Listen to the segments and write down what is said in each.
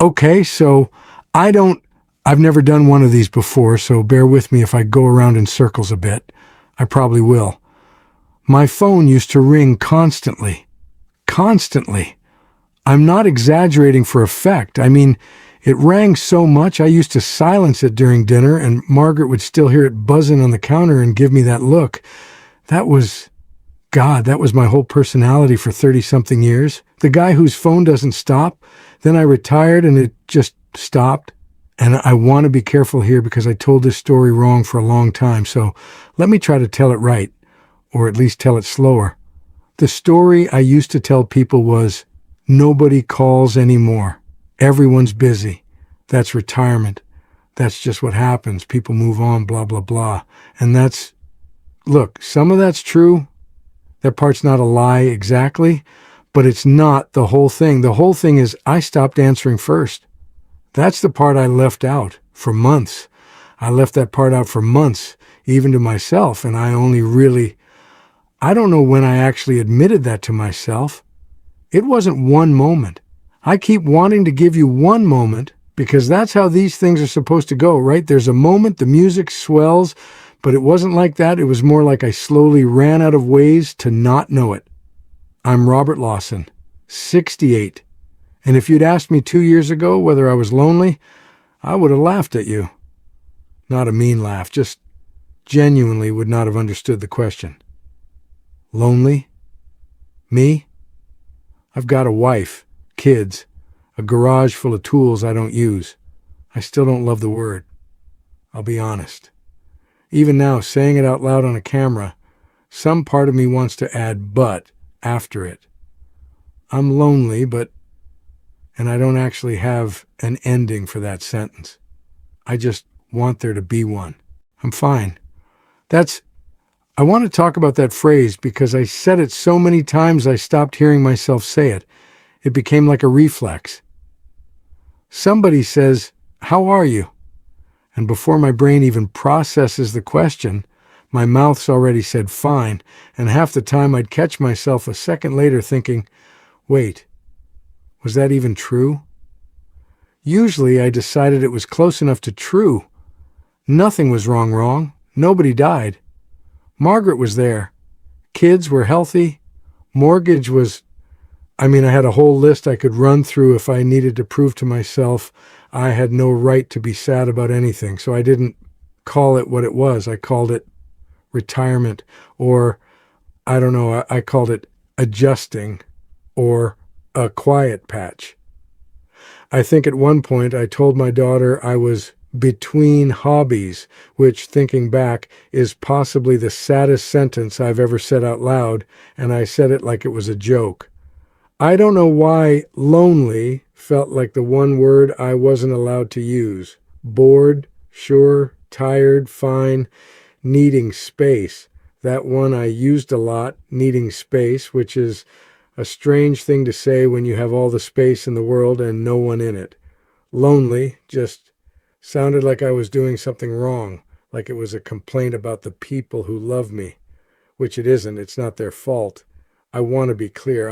Okay, so I don't, I've never done one of these before, so bear with me if I go around in circles a bit. I probably will. My phone used to ring constantly. Constantly. I'm not exaggerating for effect. I mean, it rang so much I used to silence it during dinner, and Margaret would still hear it buzzing on the counter and give me that look. That was, God, that was my whole personality for 30-something years. The guy whose phone doesn't stop. Then I retired and it just stopped. And I want to be careful here because I told this story wrong for a long time. So let me try to tell it right, or at least tell it slower. The story I used to tell people was, nobody calls anymore. Everyone's busy. That's retirement. That's just what happens. People move on, blah, blah, blah. And look, some of that's true. That part's not a lie exactly, but it's not the whole thing. The whole thing is I stopped answering first. That's the part I left out for months. I left that part out for months, even to myself, and I don't know when I actually admitted that to myself. It wasn't one moment. I keep wanting to give you one moment because that's how these things are supposed to go, right? There's a moment, the music swells, but it wasn't like that. It was more like I slowly ran out of ways to not know it. I'm Robert Lawson, 68. And if you'd asked me 2 years ago whether I was lonely, I would have laughed at you. Not a mean laugh, just genuinely would not have understood the question. Lonely? Me? I've got a wife, kids, a garage full of tools I don't use. I still don't love the word. I'll be honest. Even now, saying it out loud on a camera, some part of me wants to add "but" after it. I'm lonely, and I don't actually have an ending for that sentence. I just want there to be one. I'm fine. I want to talk about that phrase because I said it so many times I stopped hearing myself say it. It became like a reflex. Somebody says, "How are you?" And before my brain even processes the question, my mouth's already said fine, and half the time I'd catch myself a second later thinking, wait, was that even true? Usually I decided it was close enough to true. Nothing was wrong. Nobody died. Margaret was there. Kids were healthy. Mortgage was, I had a whole list I could run through if I needed to prove to myself I had no right to be sad about anything. So I didn't call it what it was. I called it retirement, or I don't know, I called it adjusting, or a quiet patch. I think at one point I told my daughter I was between hobbies, which, thinking back, is possibly the saddest sentence I've ever said out loud, and I said it like it was a joke. I don't know why lonely felt like the one word I wasn't allowed to use. Bored, sure, tired, fine, needing space. That one I used a lot, needing space, which is a strange thing to say when you have all the space in the world and no one in it. Lonely just sounded like I was doing something wrong, like it was a complaint about the people who love me, which it isn't. It's not their fault. I want to be clear.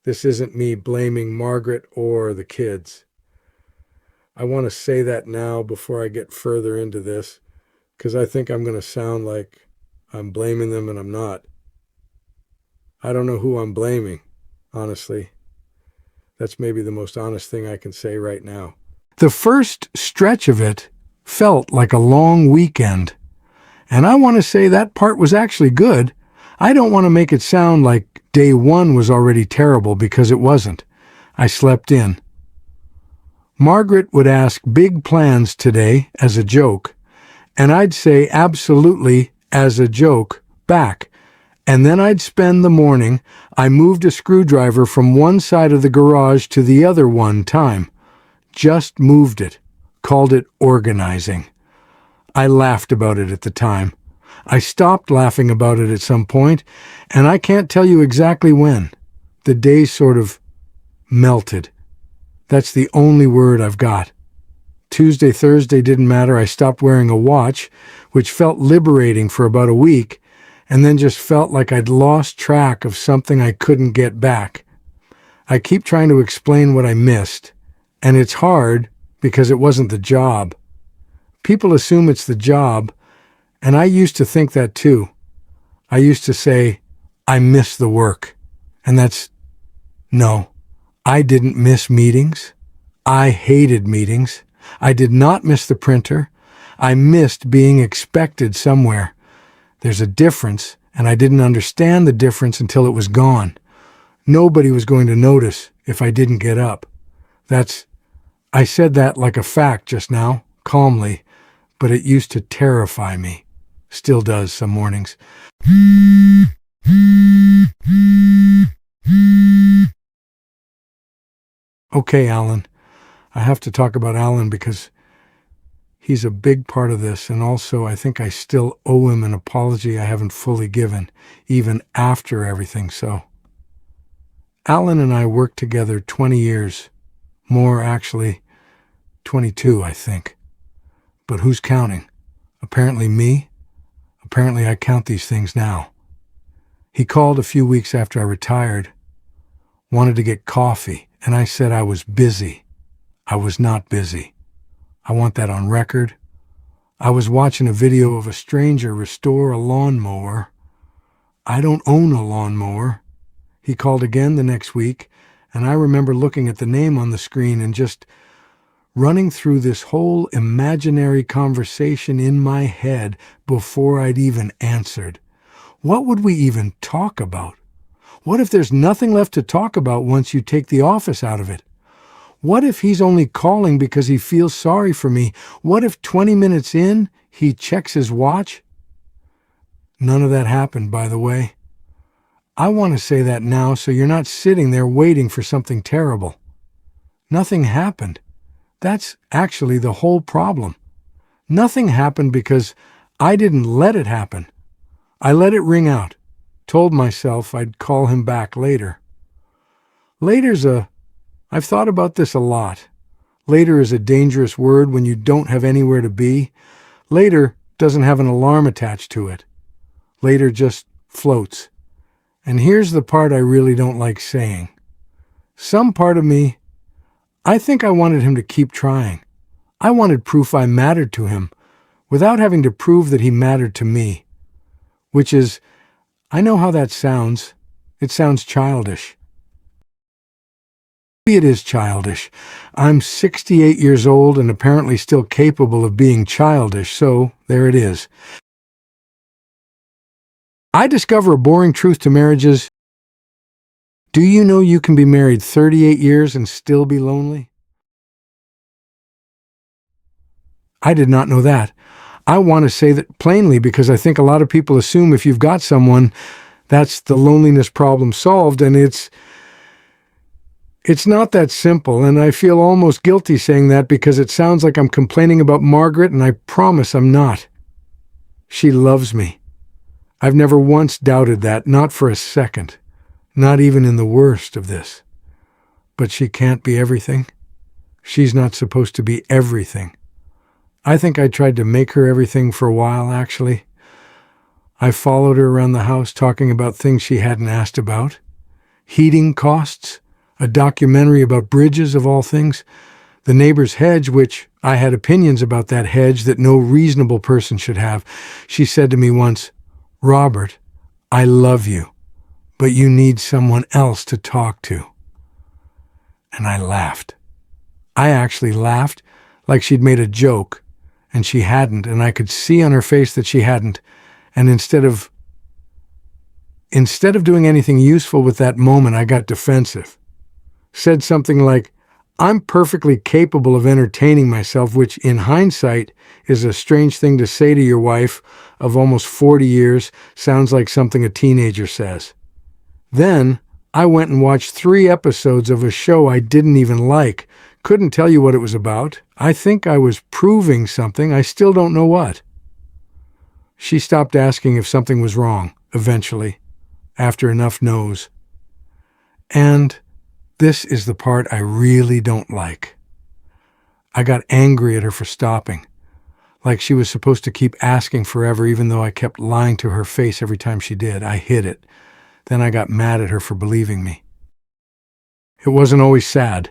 This isn't me blaming Margaret or the kids. I want to say that now before I get further into this, because I think I'm going to sound like I'm blaming them and I'm not. I don't know who I'm blaming, honestly. That's maybe the most honest thing I can say right now. The first stretch of it felt like a long weekend. And I want to say that part was actually good. I don't want to make it sound like day one was already terrible, because it wasn't. I slept in. Margaret would ask big plans today as a joke, and I'd say absolutely as a joke back. And then I'd spend the morning. I moved a screwdriver from one side of the garage to the other one time. Just moved it. Called it organizing. I laughed about it at the time. I stopped laughing about it at some point, and I can't tell you exactly when. The days sort of melted. That's the only word I've got. Tuesday, Thursday didn't matter. I stopped wearing a watch, which felt liberating for about a week, and then just felt like I'd lost track of something I couldn't get back. I keep trying to explain what I missed, And it's hard because it wasn't the job. People assume it's the job, and I used to think that too. I used to say, I miss the work. And no, I didn't miss meetings. I hated meetings. I did not miss the printer. I missed being expected somewhere. There's a difference, and I didn't understand the difference until it was gone. Nobody was going to notice if I didn't get up. I said that like a fact just now, calmly, but it used to terrify me. Still does some mornings. Okay, Alan. I have to talk about Alan because he's a big part of this, and also I think I still owe him an apology I haven't fully given, even after everything, so. Alan and I worked together 20 years. More, actually, 22, I think. But who's counting? Apparently me? Apparently I count these things now. He called a few weeks after I retired, wanted to get coffee, and I said I was busy. I was not busy. I want that on record. I was watching a video of a stranger restore a lawnmower. I don't own a lawnmower. He called again the next week, and I remember looking at the name on the screen and just running through this whole imaginary conversation in my head before I'd even answered. What would we even talk about? What if there's nothing left to talk about once you take the office out of it? What if he's only calling because he feels sorry for me? What if 20 minutes in, he checks his watch? None of that happened, by the way. I want to say that now so you're not sitting there waiting for something terrible. Nothing happened. That's actually the whole problem. Nothing happened because I didn't let it happen. I let it ring out, told myself I'd call him back later. I've thought about this a lot. Later is a dangerous word when you don't have anywhere to be. Later doesn't have an alarm attached to it. Later just floats. And here's the part I really don't like saying. Some part of me, I think I wanted him to keep trying. I wanted proof I mattered to him, without having to prove that he mattered to me. Which is, I know how that sounds. It sounds childish. Maybe it is childish. I'm 68 years old and apparently still capable of being childish, so there it is. I discover a boring truth to marriages. Do you know you can be married 38 years and still be lonely? I did not know that. I want to say that plainly because I think a lot of people assume if you've got someone, that's the loneliness problem solved, and it's not that simple, and I feel almost guilty saying that because it sounds like I'm complaining about Margaret, and I promise I'm not. She loves me. I've never once doubted that, not for a second, not even in the worst of this. But she can't be everything. She's not supposed to be everything. I think I tried to make her everything for a while, actually. I followed her around the house talking about things she hadn't asked about. Heating costs, a documentary about bridges of all things, the neighbor's hedge, which I had opinions about that hedge that no reasonable person should have. She said to me once, "Robert, I love you, but you need someone else to talk to." And I laughed. I actually laughed like she'd made a joke, and she hadn't, and I could see on her face that she hadn't. And instead of doing anything useful with that moment, I got defensive. Said something like, "I'm perfectly capable of entertaining myself," which in hindsight is a strange thing to say to your wife of almost 40 years, sounds like something a teenager says. Then I went and watched 3 episodes of a show I didn't even like. Couldn't tell you what it was about. I think I was proving something. I still don't know what. She stopped asking if something was wrong, eventually, after enough no's. And this is the part I really don't like. I got angry at her for stopping, like she was supposed to keep asking forever even though I kept lying to her face every time she did. I hid it. Then I got mad at her for believing me. It wasn't always sad.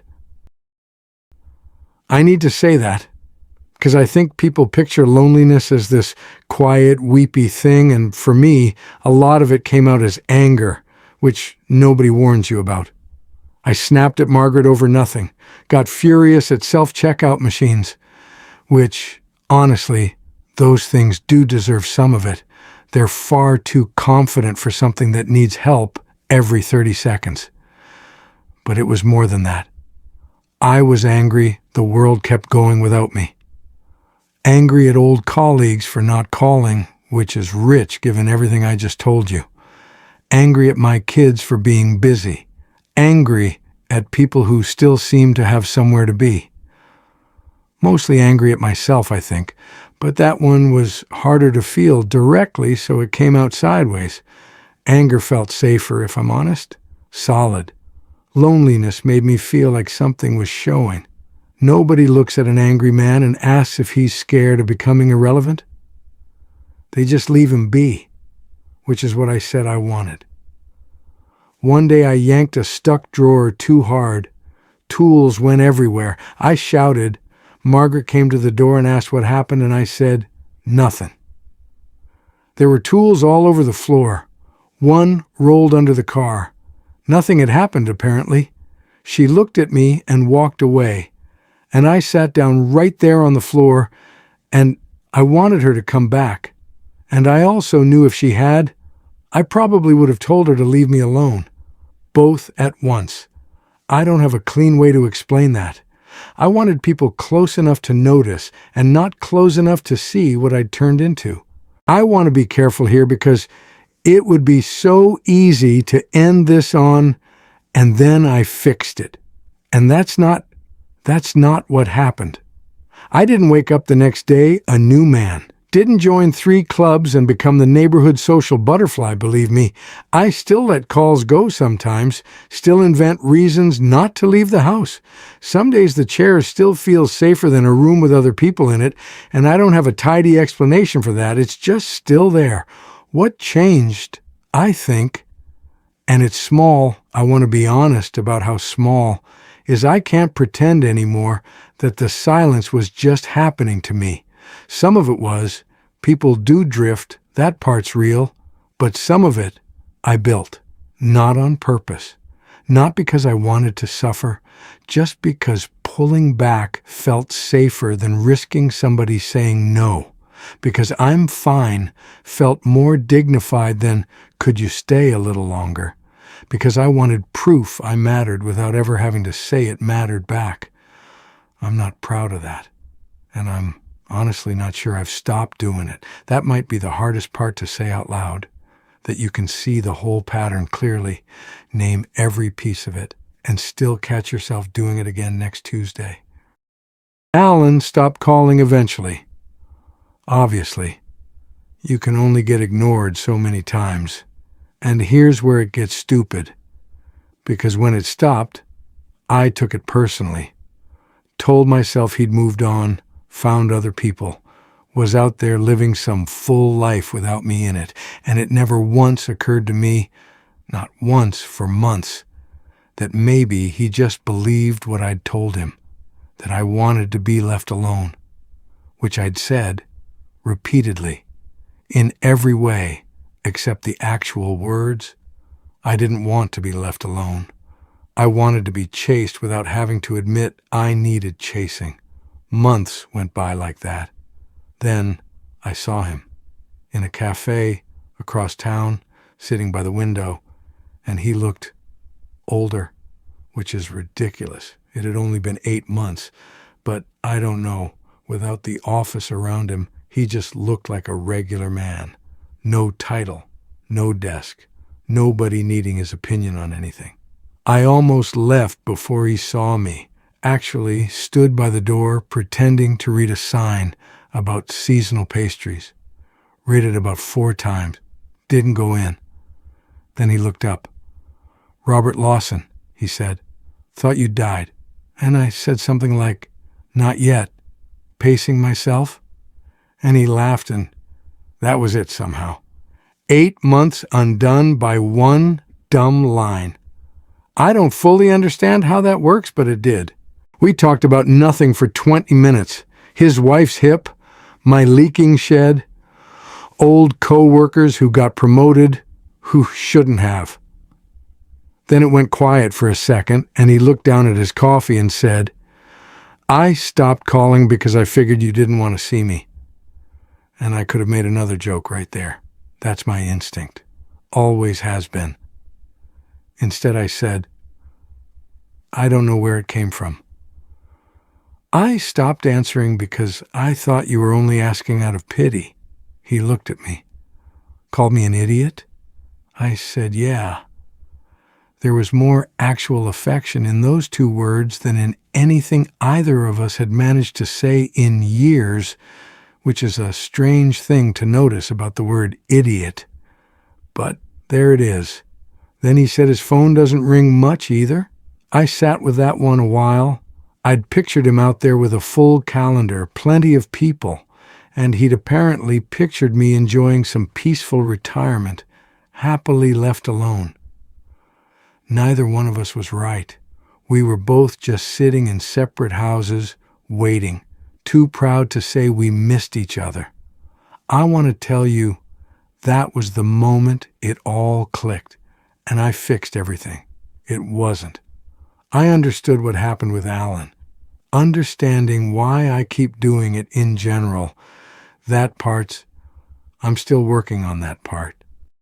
I need to say that because I think people picture loneliness as this quiet, weepy thing, and for me, a lot of it came out as anger, which nobody warns you about. I snapped at Margaret over nothing, got furious at self-checkout machines, which, honestly, those things do deserve some of it. They're far too confident for something that needs help every 30 seconds. But it was more than that. I was angry the world kept going without me. Angry at old colleagues for not calling, which is rich given everything I just told you. Angry at my kids for being busy. Angry at people who still seem to have somewhere to be. Mostly angry at myself, I think, but that one was harder to feel directly, so it came out sideways. Anger felt safer, if I'm honest. Solid. Loneliness made me feel like something was showing. Nobody looks at an angry man and asks if he's scared of becoming irrelevant. They just leave him be, which is what I said I wanted. One day I yanked a stuck drawer too hard. Tools went everywhere. I shouted. Margaret came to the door and asked what happened, and I said, nothing. There were tools all over the floor. One rolled under the car. Nothing had happened, apparently. She looked at me and walked away, and I sat down right there on the floor, and I wanted her to come back. And I also knew if she had, I probably would have told her to leave me alone. Both at once. I don't have a clean way to explain that. I wanted people close enough to notice and not close enough to see what I'd turned into. I want to be careful here because it would be so easy to end this on, and then I fixed it. And that's not what happened. I didn't wake up the next day a new man. Didn't join 3 clubs and become the neighborhood social butterfly, believe me. I still let calls go sometimes, still invent reasons not to leave the house. Some days the chair still feels safer than a room with other people in it, and I don't have a tidy explanation for that. It's just still there. What changed, I think, and it's small, I want to be honest about how small, is I can't pretend anymore that the silence was just happening to me. Some of it was, people do drift, that part's real, but some of it I built, not on purpose, not because I wanted to suffer, just because pulling back felt safer than risking somebody saying no, because I'm fine felt more dignified than could you stay a little longer, because I wanted proof I mattered without ever having to say it mattered back. I'm not proud of that, and I'm honestly not sure I've stopped doing it. That might be the hardest part to say out loud, that you can see the whole pattern clearly, name every piece of it, and still catch yourself doing it again next Tuesday. Alan stopped calling eventually. Obviously, you can only get ignored so many times. And here's where it gets stupid, because when it stopped, I took it personally. Told myself he'd moved on, found other people, was out there living some full life without me in it, and it never once occurred to me, not once for months, that maybe he just believed what I'd told him, that I wanted to be left alone, which I'd said repeatedly, in every way except the actual words. I didn't want to be left alone. I wanted to be chased without having to admit I needed chasing. Months went by like that. Then I saw him in a cafe across town, sitting by the window, and he looked older, which is ridiculous. It had only been 8 months, but I don't know. Without the office around him, he just looked like a regular man. No title, no desk, nobody needing his opinion on anything. I almost left before he saw me. Actually stood by the door pretending to read a sign about seasonal pastries. Read it about 4 times. Didn't go in. Then he looked up. "Robert Lawson," he said. "Thought you died." And I said something like, "Not yet," pacing myself. And he laughed, and that was it somehow. 8 months undone by one dumb line. I don't fully understand how that works, but it did. We talked about nothing for 20 minutes. His wife's hip, my leaking shed, old co-workers who got promoted who shouldn't have. Then it went quiet for a second, and he looked down at his coffee and said, "I stopped calling because I figured you didn't want to see me." And I could have made another joke right there. That's my instinct. Always has been. Instead, I said, "I don't know where it came from." "I stopped answering because I thought you were only asking out of pity." He looked at me. "Called me an idiot?" I said, "Yeah." There was more actual affection in those two words than in anything either of us had managed to say in years, which is a strange thing to notice about the word idiot. But there it is. Then he said his phone doesn't ring much either. I sat with that one a while. I'd pictured him out there with a full calendar, plenty of people, and he'd apparently pictured me enjoying some peaceful retirement, happily left alone. Neither one of us was right. We were both just sitting in separate houses, waiting, too proud to say we missed each other. I want to tell you, that was the moment it all clicked, and I fixed everything. It wasn't. I understood what happened with Alan. Understanding why I keep doing it in general, I'm still working on that part.